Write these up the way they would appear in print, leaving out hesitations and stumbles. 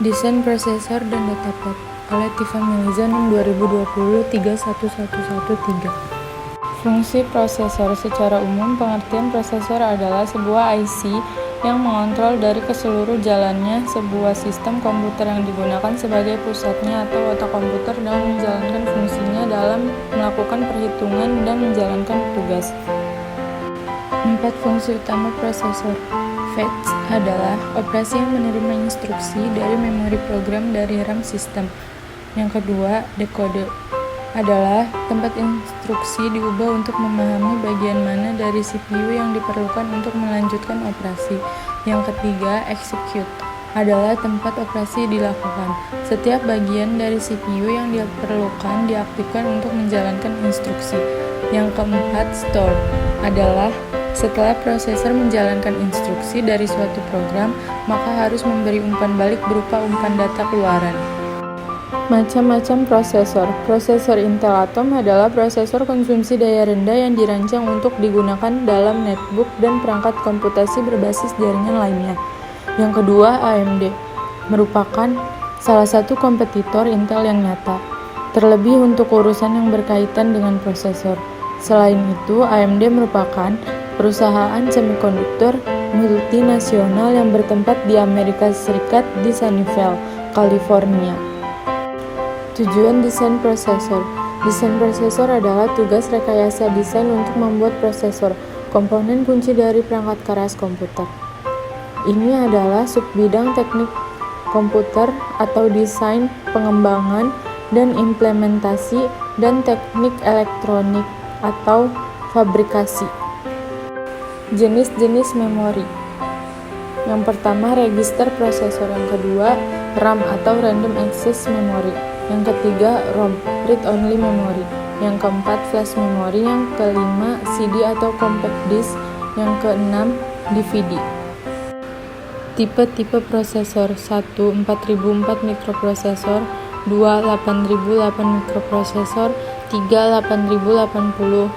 Desain Prosesor dan Datapad oleh Tifa Miliza 2020 31113. Fungsi prosesor secara umum, pengertian prosesor adalah sebuah IC yang mengontrol dari keseluruh jalannya sebuah sistem komputer yang digunakan sebagai pusatnya atau otak komputer dalam menjalankan fungsinya dalam melakukan perhitungan dan menjalankan tugas. 4 fungsi utama prosesor. Fetch adalah operasi yang menerima instruksi dari memori program dari RAM sistem. Yang kedua, decode adalah tempat instruksi diubah untuk memahami bagian mana dari CPU yang diperlukan untuk melanjutkan operasi. Yang ketiga, execute adalah tempat operasi dilakukan. Setiap bagian dari CPU yang diperlukan diaktifkan untuk menjalankan instruksi. Yang keempat, store adalah setelah prosesor menjalankan instruksi dari suatu program, maka harus memberi umpan balik berupa umpan data keluaran. Macam-macam prosesor. Prosesor Intel Atom adalah prosesor konsumsi daya rendah yang dirancang untuk digunakan dalam netbook dan perangkat komputasi berbasis jaringan lainnya. Yang kedua, AMD merupakan salah satu kompetitor Intel yang nyata, terlebih untuk urusan yang berkaitan dengan prosesor. Selain itu, AMD merupakan perusahaan semikonduktor multinasional yang bertempat di Amerika Serikat di Sunnyvale, California. Tujuan desain prosesor. Desain prosesor adalah tugas rekayasa desain untuk membuat prosesor, komponen kunci dari perangkat keras komputer. Ini adalah subbidang teknik komputer atau desain, pengembangan, dan implementasi, dan teknik elektronik atau fabrikasi. Jenis-jenis memori. Yang pertama, register prosesor. Yang kedua, RAM atau random access memory. Yang ketiga, ROM, read-only memory. Yang keempat, flash memory. Yang kelima, CD atau compact disk. Yang keenam, DVD. Tipe-tipe prosesor. 1. 4004 mikroprosesor. 2. 8008 mikroprosesor. 3. 8080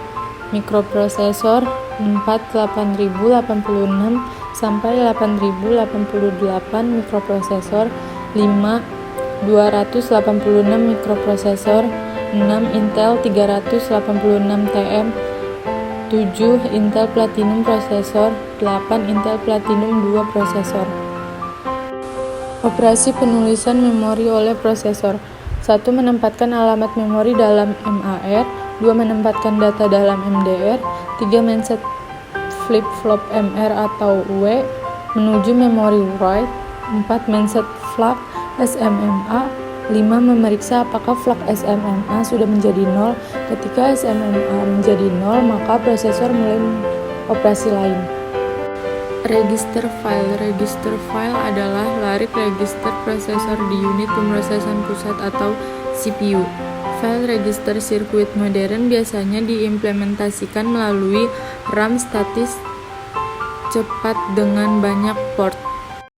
mikroprosesor. 4. 8086 sampai 8088 mikroprosesor. 5. 286 mikroprosesor. 6. Intel 386 TM. 7. Intel Platinum prosesor. 8. Intel Platinum 2 prosesor. Operasi penulisan memori oleh prosesor. 1. Menempatkan alamat memori dalam MAR. 2. Menempatkan data dalam MDR. 3. Menset flip-flop MR atau W menuju memori write. 4. Menset flag SMMA. 5. Memeriksa apakah flag SMMA sudah menjadi 0. Ketika SMMA menjadi 0, maka prosesor mulai operasi lain. Register file. Register file adalah larik register prosesor di unit pemrosesan pusat atau CPU. File register sirkuit modern biasanya diimplementasikan melalui RAM statis cepat dengan banyak port.